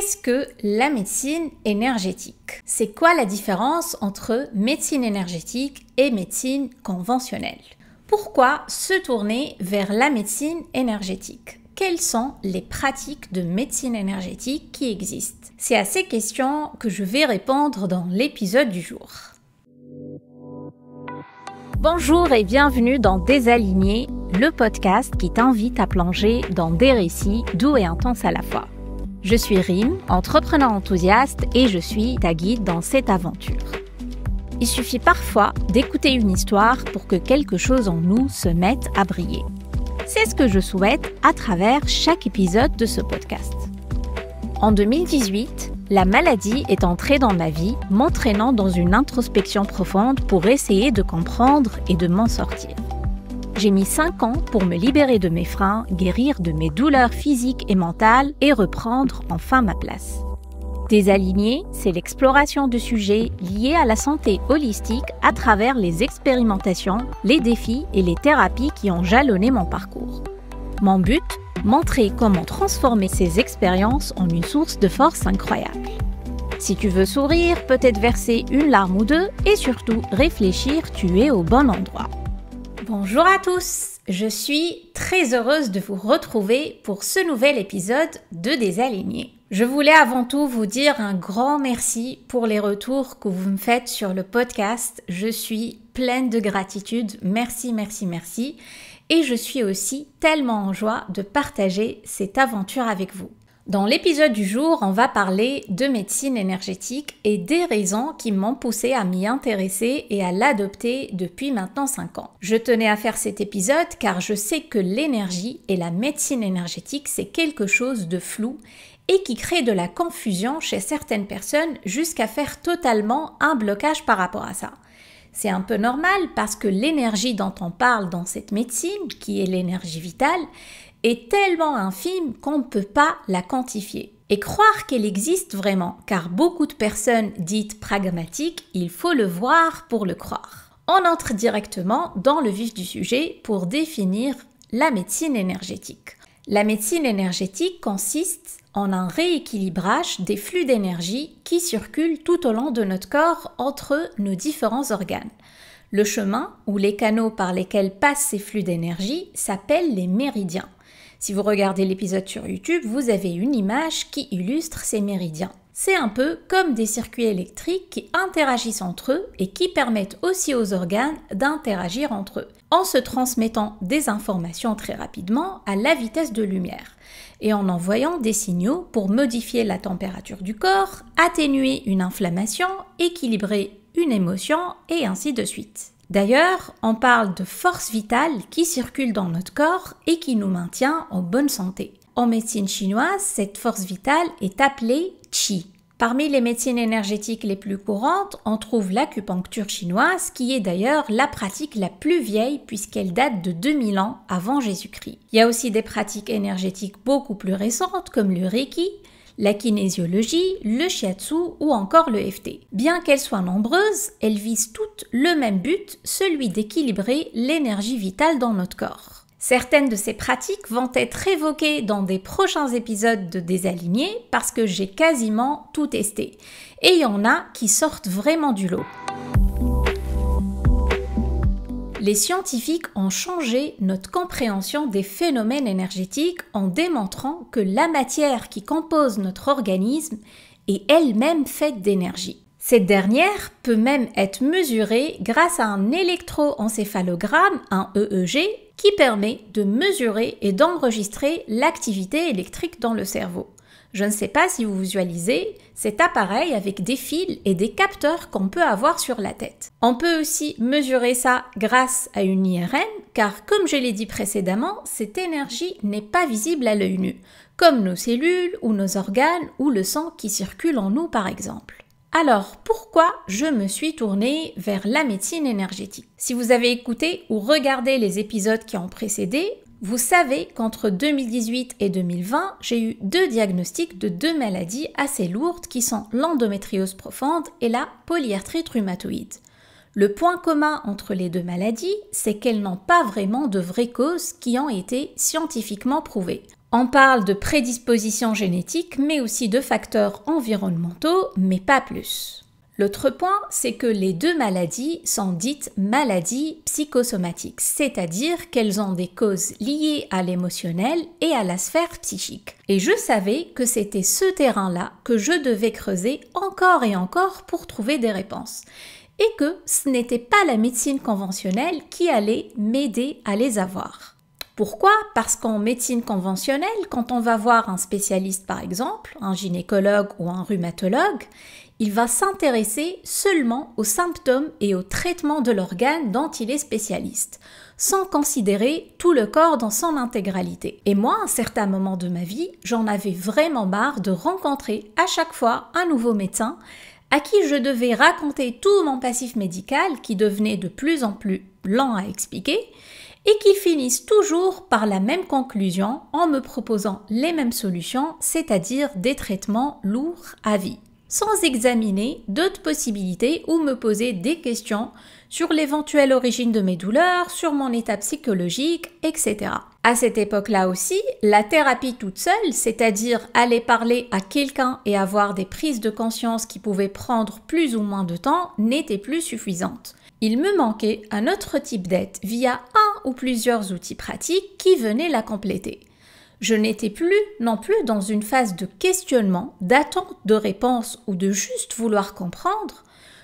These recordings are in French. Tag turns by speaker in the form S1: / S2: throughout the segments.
S1: Qu'est-ce que la médecine énergétique? C'est quoi la différence entre médecine énergétique et médecine conventionnelle? Pourquoi se tourner vers la médecine énergétique? Quelles sont les pratiques de médecine énergétique qui existent? C'est à ces questions que je vais répondre dans l'épisode du jour. Bonjour et bienvenue dans Désaligné, le podcast qui t'invite à plonger dans des récits doux et intenses à la fois. Je suis Rim, entrepreneur enthousiaste et je suis ta guide dans cette aventure. Il suffit parfois d'écouter une histoire pour que quelque chose en nous se mette à briller. C'est ce que je souhaite à travers chaque épisode de ce podcast. En 2018, la maladie est entrée dans ma vie, m'entraînant dans une introspection profonde pour essayer de comprendre et de m'en sortir. J'ai mis 5 ans pour me libérer de mes freins, guérir de mes douleurs physiques et mentales et reprendre enfin ma place. Désaligné, c'est l'exploration de sujets liés à la santé holistique à travers les expérimentations, les défis et les thérapies qui ont jalonné mon parcours. Mon but, montrer comment transformer ces expériences en une source de force incroyable. Si tu veux sourire, peut-être verser une larme ou deux et surtout réfléchir, tu es au bon endroit. Bonjour à tous, je suis très heureuse de vous retrouver pour ce nouvel épisode de Désaligné. Je voulais avant tout vous dire un grand merci pour les retours que vous me faites sur le podcast. Je suis pleine de gratitude, merci. Et je suis aussi tellement en joie de partager cette aventure avec vous. Dans l'épisode du jour, on va parler de médecine énergétique et des raisons qui m'ont poussé à m'y intéresser et à l'adopter depuis maintenant 5 ans. Je tenais à faire cet épisode car je sais que l'énergie et la médecine énergétique, c'est quelque chose de flou et qui crée de la confusion chez certaines personnes jusqu'à faire totalement un blocage par rapport à ça. C'est un peu normal parce que l'énergie dont on parle dans cette médecine, qui est l'énergie vitale, est tellement infime qu'on ne peut pas la quantifier. Et croire qu'elle existe vraiment, car beaucoup de personnes dites pragmatiques, il faut le voir pour le croire. On entre directement dans le vif du sujet pour définir la médecine énergétique. La médecine énergétique consiste en un rééquilibrage des flux d'énergie qui circulent tout au long de notre corps entre nos différents organes. Le chemin ou les canaux par lesquels passent ces flux d'énergie s'appellent les méridiens. Si vous regardez l'épisode sur YouTube, vous avez une image qui illustre ces méridiens. C'est un peu comme des circuits électriques qui interagissent entre eux et qui permettent aussi aux organes d'interagir entre eux, en se transmettant des informations très rapidement à la vitesse de lumière et en envoyant des signaux pour modifier la température du corps, atténuer une inflammation, équilibrer une émotion et ainsi de suite. D'ailleurs, on parle de force vitale qui circule dans notre corps et qui nous maintient en bonne santé. En médecine chinoise, cette force vitale est appelée Qi. Parmi les médecines énergétiques les plus courantes, on trouve l'acupuncture chinoise qui est d'ailleurs la pratique la plus vieille puisqu'elle date de 2000 ans avant Jésus-Christ. Il y a aussi des pratiques énergétiques beaucoup plus récentes comme le Reiki, la kinésiologie, le shiatsu ou encore le EFT. Bien qu'elles soient nombreuses, elles visent toutes le même but, celui d'équilibrer l'énergie vitale dans notre corps. Certaines de ces pratiques vont être évoquées dans des prochains épisodes de Désaligné parce que j'ai quasiment tout testé. Et il y en a qui sortent vraiment du lot. Les scientifiques ont changé notre compréhension des phénomènes énergétiques en démontrant que la matière qui compose notre organisme est elle-même faite d'énergie. Cette dernière peut même être mesurée grâce à un électroencéphalogramme, un EEG, qui permet de mesurer et d'enregistrer l'activité électrique dans le cerveau. Je ne sais pas si vous visualisez cet appareil avec des fils et des capteurs qu'on peut avoir sur la tête. On peut aussi mesurer ça grâce à une IRM, car comme je l'ai dit précédemment, cette énergie n'est pas visible à l'œil nu, comme nos cellules ou nos organes ou le sang qui circule en nous par exemple. Alors, pourquoi je me suis tournée vers la médecine énergétique? Si vous avez écouté ou regardé les épisodes qui ont précédé, vous savez qu'entre 2018 et 2020, j'ai eu 2 diagnostics de 2 maladies assez lourdes qui sont l'endométriose profonde et la polyarthrite rhumatoïde. Le point commun entre les 2 maladies, c'est qu'elles n'ont pas vraiment de vraies causes qui ont été scientifiquement prouvées. On parle de prédisposition génétique, mais aussi de facteurs environnementaux, mais pas plus. L'autre point, c'est que les deux maladies sont dites maladies psychosomatiques, c'est-à-dire qu'elles ont des causes liées à l'émotionnel et à la sphère psychique. Et je savais que c'était ce terrain-là que je devais creuser encore et encore pour trouver des réponses. Et que ce n'était pas la médecine conventionnelle qui allait m'aider à les avoir. Pourquoi? Parce qu'en médecine conventionnelle, quand on va voir un spécialiste par exemple, un gynécologue ou un rhumatologue, il va s'intéresser seulement aux symptômes et au traitement de l'organe dont il est spécialiste, sans considérer tout le corps dans son intégralité. Et moi, à un certain moment de ma vie, j'en avais vraiment marre de rencontrer à chaque fois un nouveau médecin à qui je devais raconter tout mon passif médical qui devenait de plus en plus lent à expliquer et qu'ils finissent toujours par la même conclusion en me proposant les mêmes solutions, c'est-à-dire des traitements lourds à vie, sans examiner d'autres possibilités ou me poser des questions sur l'éventuelle origine de mes douleurs, sur mon état psychologique, etc. À cette époque-là aussi, la thérapie toute seule, c'est-à-dire aller parler à quelqu'un et avoir des prises de conscience qui pouvaient prendre plus ou moins de temps, n'était plus suffisante. Il me manquait un autre type d'aide via un ou plusieurs outils pratiques qui venaient la compléter. Je n'étais plus non plus dans une phase de questionnement, d'attente de réponse ou de juste vouloir comprendre.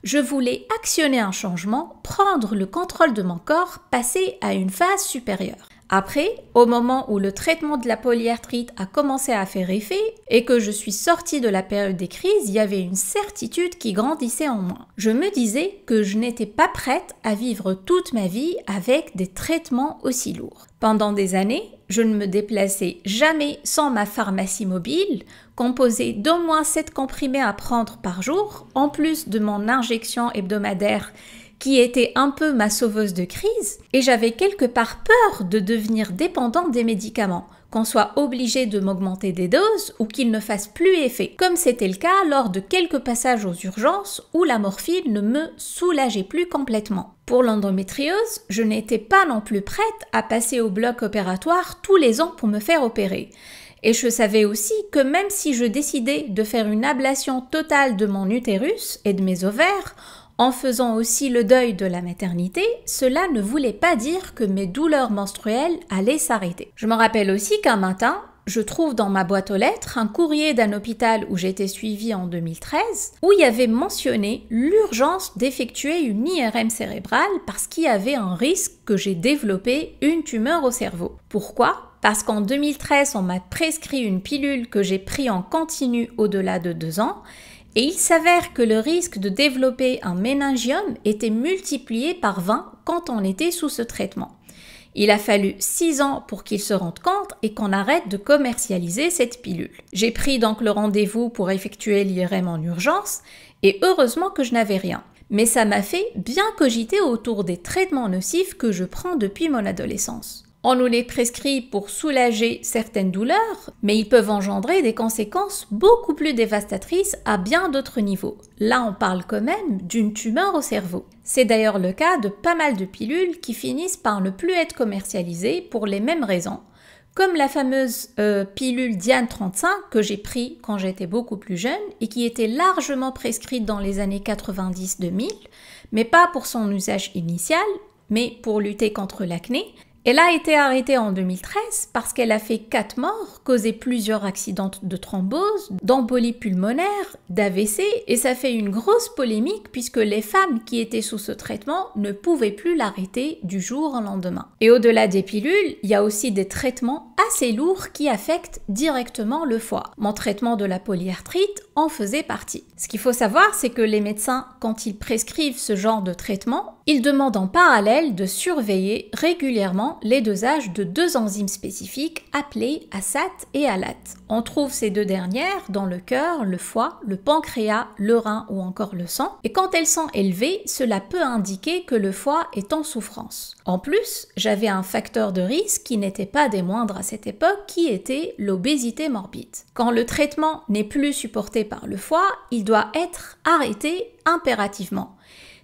S1: Je voulais actionner un changement, prendre le contrôle de mon corps, passer à une phase supérieure. Après, au moment où le traitement de la polyarthrite a commencé à faire effet et que je suis sortie de la période des crises, il y avait une certitude qui grandissait en moi. Je me disais que je n'étais pas prête à vivre toute ma vie avec des traitements aussi lourds. Pendant des années, je ne me déplaçais jamais sans ma pharmacie mobile, composée d'au moins 7 comprimés à prendre par jour, en plus de mon injection hebdomadaire qui était un peu ma sauveuse de crise, et j'avais quelque part peur de devenir dépendante des médicaments, qu'on soit obligé de m'augmenter des doses ou qu'ils ne fassent plus effet, comme c'était le cas lors de quelques passages aux urgences où la morphine ne me soulageait plus complètement. Pour l'endométriose, je n'étais pas non plus prête à passer au bloc opératoire tous les ans pour me faire opérer. Et je savais aussi que même si je décidais de faire une ablation totale de mon utérus et de mes ovaires, en faisant aussi le deuil de la maternité, cela ne voulait pas dire que mes douleurs menstruelles allaient s'arrêter. Je me rappelle aussi qu'un matin, je trouve dans ma boîte aux lettres un courrier d'un hôpital où j'étais suivie en 2013, où il y avait mentionné l'urgence d'effectuer une IRM cérébrale parce qu'il y avait un risque que j'ai développé une tumeur au cerveau. Pourquoi ? Parce qu'en 2013, on m'a prescrit une pilule que j'ai prise en continu au-delà de 2 ans, et il s'avère que le risque de développer un méningiome était multiplié par 20 quand on était sous ce traitement. Il a fallu 6 ans pour qu'ils se rendent compte et qu'on arrête de commercialiser cette pilule. J'ai pris donc le rendez-vous pour effectuer l'IRM en urgence et heureusement que je n'avais rien. Mais ça m'a fait bien cogiter autour des traitements nocifs que je prends depuis mon adolescence. On nous les prescrit pour soulager certaines douleurs, mais ils peuvent engendrer des conséquences beaucoup plus dévastatrices à bien d'autres niveaux. Là, on parle quand même d'une tumeur au cerveau. C'est d'ailleurs le cas de pas mal de pilules qui finissent par ne plus être commercialisées pour les mêmes raisons, comme la fameuse pilule Diane 35 que j'ai prise quand j'étais beaucoup plus jeune et qui était largement prescrite dans les années 90-2000, mais pas pour son usage initial, mais pour lutter contre l'acné. Elle a été arrêtée en 2013 parce qu'elle a fait 4 morts, causé plusieurs accidents de thrombose, d'embolie pulmonaire, d'AVC, et ça fait une grosse polémique puisque les femmes qui étaient sous ce traitement ne pouvaient plus l'arrêter du jour au lendemain. Et au-delà des pilules, il y a aussi des traitements assez lourds qui affectent directement le foie. Mon traitement de la polyarthrite en faisait partie. Ce qu'il faut savoir, c'est que les médecins, quand ils prescrivent ce genre de traitement, ils demandent en parallèle de surveiller régulièrement les dosages de 2 enzymes spécifiques appelées ASAT et ALAT. On trouve ces 2 dernières dans le cœur, le foie, le pancréas, le rein ou encore le sang. Et quand elles sont élevées, cela peut indiquer que le foie est en souffrance. En plus, j'avais un facteur de risque qui n'était pas des moindres à cette époque, qui était l'obésité morbide. Quand le traitement n'est plus supporté par le foie, il doit être arrêté impérativement.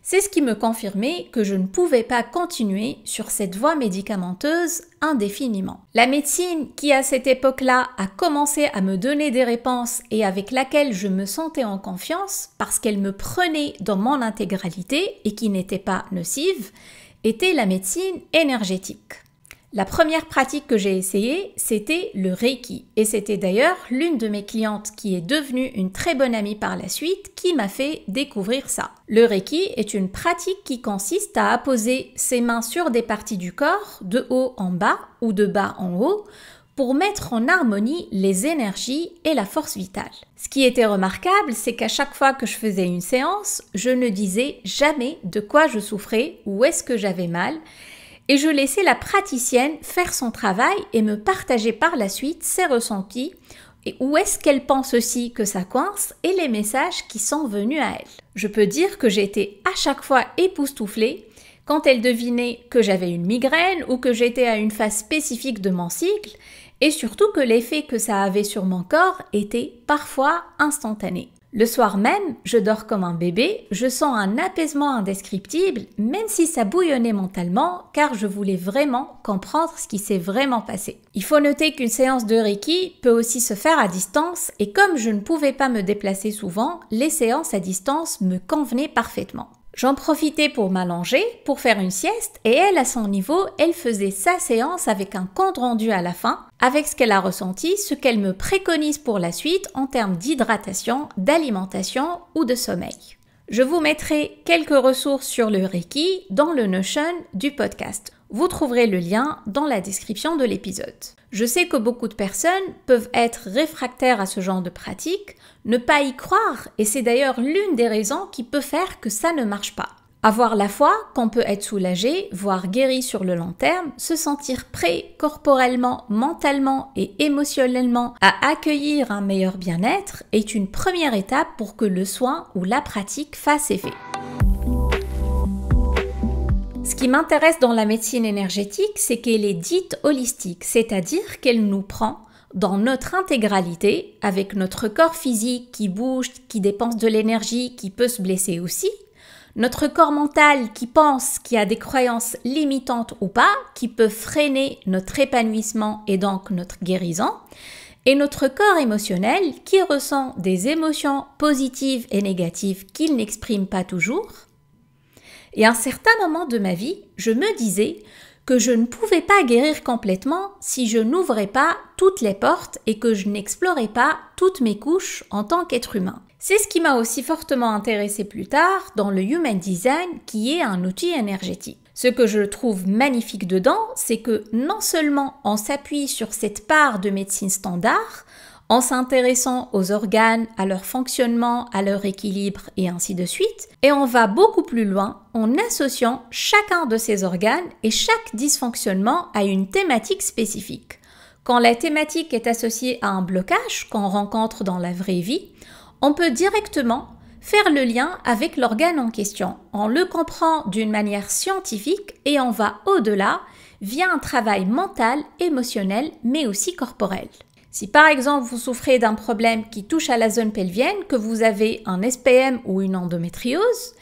S1: C'est ce qui me confirmait que je ne pouvais pas continuer sur cette voie médicamenteuse indéfiniment. La médecine qui à cette époque-là a commencé à me donner des réponses et avec laquelle je me sentais en confiance parce qu'elle me prenait dans mon intégralité et qui n'était pas nocive, était la médecine énergétique. La première pratique que j'ai essayée, c'était le Reiki. Et c'était d'ailleurs l'une de mes clientes qui est devenue une très bonne amie par la suite qui m'a fait découvrir ça. Le Reiki est une pratique qui consiste à apposer ses mains sur des parties du corps, de haut en bas ou de bas en haut, pour mettre en harmonie les énergies et la force vitale. Ce qui était remarquable, c'est qu'à chaque fois que je faisais une séance, je ne disais jamais de quoi je souffrais ou où est-ce que j'avais mal, et je laissais la praticienne faire son travail et me partager par la suite ses ressentis et où est-ce qu'elle pense aussi que ça coince et les messages qui sont venus à elle. Je peux dire que j'ai été à chaque fois époustouflée quand elle devinait que j'avais une migraine ou que j'étais à une phase spécifique de mon cycle et surtout que l'effet que ça avait sur mon corps était parfois instantané. Le soir même, je dors comme un bébé, je sens un apaisement indescriptible, même si ça bouillonnait mentalement, car je voulais vraiment comprendre ce qui s'est vraiment passé. Il faut noter qu'une séance de Reiki peut aussi se faire à distance, et comme je ne pouvais pas me déplacer souvent, les séances à distance me convenaient parfaitement. J'en profitais pour m'allonger, pour faire une sieste, et elle, à son niveau, elle faisait sa séance avec un compte rendu à la fin, avec ce qu'elle a ressenti, ce qu'elle me préconise pour la suite en termes d'hydratation, d'alimentation ou de sommeil. Je vous mettrai quelques ressources sur le Reiki dans le Notion du podcast. Vous trouverez le lien dans la description de l'épisode. Je sais que beaucoup de personnes peuvent être réfractaires à ce genre de pratique, ne pas y croire, et c'est d'ailleurs l'une des raisons qui peut faire que ça ne marche pas. Avoir la foi qu'on peut être soulagé, voire guéri sur le long terme, se sentir prêt corporellement, mentalement et émotionnellement à accueillir un meilleur bien-être est une première étape pour que le soin ou la pratique fasse effet. Ce qui m'intéresse dans la médecine énergétique, c'est qu'elle est dite holistique, c'est-à-dire qu'elle nous prend dans notre intégralité, avec notre corps physique qui bouge, qui dépense de l'énergie, qui peut se blesser aussi, notre corps mental qui pense, qui a des croyances limitantes ou pas, qui peut freiner notre épanouissement et donc notre guérison, et notre corps émotionnel qui ressent des émotions positives et négatives qu'il n'exprime pas toujours. Et à un certain moment de ma vie, je me disais que je ne pouvais pas guérir complètement si je n'ouvrais pas toutes les portes et que je n'explorais pas toutes mes couches en tant qu'être humain. C'est ce qui m'a aussi fortement intéressée plus tard dans le Human Design, qui est un outil énergétique. Ce que je trouve magnifique dedans, c'est que non seulement on s'appuie sur cette part de médecine standard, en s'intéressant aux organes, à leur fonctionnement, à leur équilibre et ainsi de suite, et on va beaucoup plus loin en associant chacun de ces organes et chaque dysfonctionnement à une thématique spécifique. Quand la thématique est associée à un blocage qu'on rencontre dans la vraie vie, on peut directement faire le lien avec l'organe en question. On le comprend d'une manière scientifique et on va au-delà via un travail mental, émotionnel, mais aussi corporel. Si par exemple vous souffrez d'un problème qui touche à la zone pelvienne, que vous avez un SPM ou une endométriose,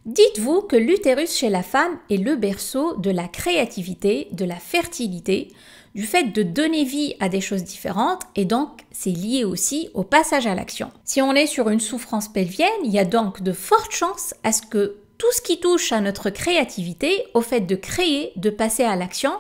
S1: dites-vous que l'utérus chez la femme est le berceau de la créativité, de la fertilité, du fait de donner vie à des choses différentes et donc c'est lié aussi au passage à l'action. Si on est sur une souffrance pelvienne, il y a donc de fortes chances à ce que tout ce qui touche à notre créativité, au fait de créer, de passer à l'action,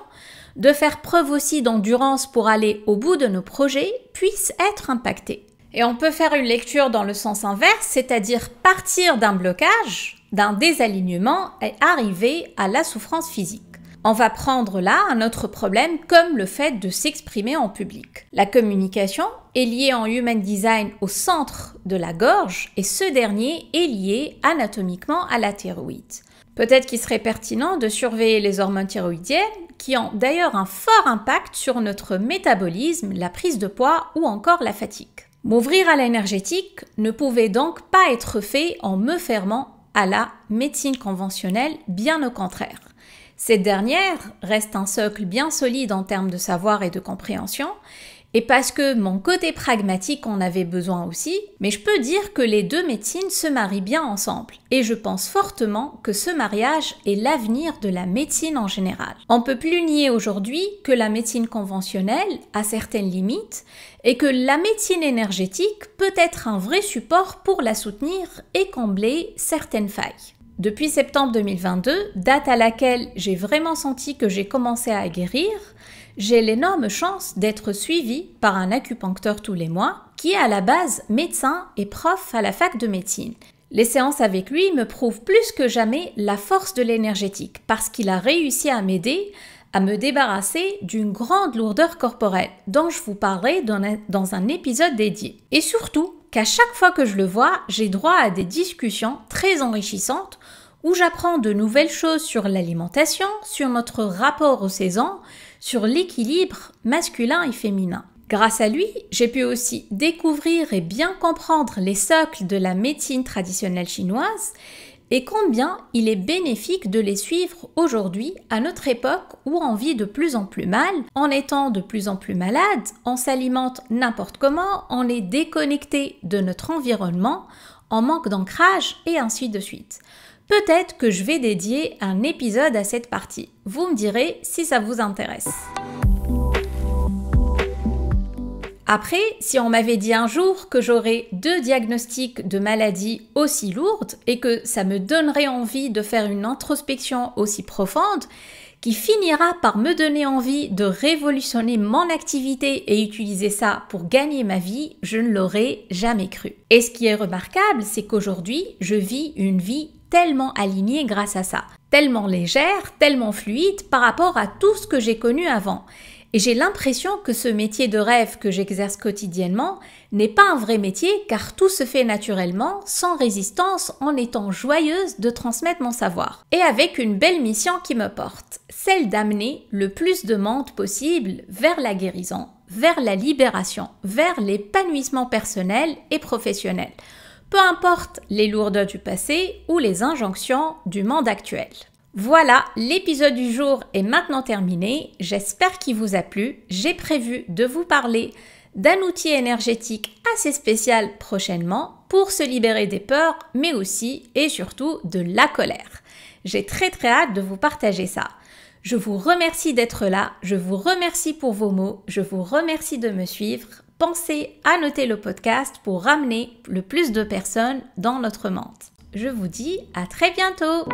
S1: de faire preuve aussi d'endurance pour aller au bout de nos projets, puisse être impacté. Et on peut faire une lecture dans le sens inverse, c'est-à-dire partir d'un blocage, d'un désalignement et arriver à la souffrance physique. On va prendre là un autre problème comme le fait de s'exprimer en public. La communication est liée en Human Design au centre de la gorge et ce dernier est lié anatomiquement à la thyroïde. Peut-être qu'il serait pertinent de surveiller les hormones thyroïdiennes qui ont d'ailleurs un fort impact sur notre métabolisme, la prise de poids ou encore la fatigue. M'ouvrir à l'énergétique ne pouvait donc pas être fait en me fermant à la médecine conventionnelle, bien au contraire. Cette dernière reste un socle bien solide en termes de savoir et de compréhension, et parce que mon côté pragmatique en avait besoin aussi, mais je peux dire que les deux médecines se marient bien ensemble et je pense fortement que ce mariage est l'avenir de la médecine en général. On ne peut plus nier aujourd'hui que la médecine conventionnelle a certaines limites et que la médecine énergétique peut être un vrai support pour la soutenir et combler certaines failles. Depuis septembre 2022, date à laquelle j'ai vraiment senti que j'ai commencé à guérir, j'ai l'énorme chance d'être suivie par un acupuncteur tous les mois qui est à la base médecin et prof à la fac de médecine. Les séances avec lui me prouvent plus que jamais la force de l'énergétique parce qu'il a réussi à m'aider à me débarrasser d'une grande lourdeur corporelle dont je vous parlerai dans un épisode dédié. Et surtout, qu'à chaque fois que je le vois, j'ai droit à des discussions très enrichissantes où j'apprends de nouvelles choses sur l'alimentation, sur notre rapport aux saisons, sur l'équilibre masculin et féminin. Grâce à lui, j'ai pu aussi découvrir et bien comprendre les socles de la médecine traditionnelle chinoise et combien il est bénéfique de les suivre aujourd'hui à notre époque où on vit de plus en plus mal, en étant de plus en plus malade, on s'alimente n'importe comment, on est déconnecté de notre environnement, on manque d'ancrage et ainsi de suite. Peut-être que je vais dédier un épisode à cette partie. Vous me direz si ça vous intéresse. Après, si on m'avait dit un jour que j'aurais 2 diagnostics de maladies aussi lourdes et que ça me donnerait envie de faire une introspection aussi profonde, qui finira par me donner envie de révolutionner mon activité et utiliser ça pour gagner ma vie, je ne l'aurais jamais cru. Et ce qui est remarquable, c'est qu'aujourd'hui, je vis une vie tellement alignée grâce à ça, tellement légère, tellement fluide par rapport à tout ce que j'ai connu avant. Et j'ai l'impression que ce métier de rêve que j'exerce quotidiennement n'est pas un vrai métier car tout se fait naturellement, sans résistance, en étant joyeuse de transmettre mon savoir. Et avec une belle mission qui me porte, celle d'amener le plus de monde possible vers la guérison, vers la libération, vers l'épanouissement personnel et professionnel. Peu importe les lourdeurs du passé ou les injonctions du monde actuel. Voilà, l'épisode du jour est maintenant terminé. J'espère qu'il vous a plu. J'ai prévu de vous parler d'un outil énergétique assez spécial prochainement pour se libérer des peurs, mais aussi et surtout de la colère. J'ai très hâte de vous partager ça. Je vous remercie d'être là, je vous remercie pour vos mots, je vous remercie de me suivre. Pensez à noter le podcast pour ramener le plus de personnes dans notre monde. Je vous dis à très bientôt!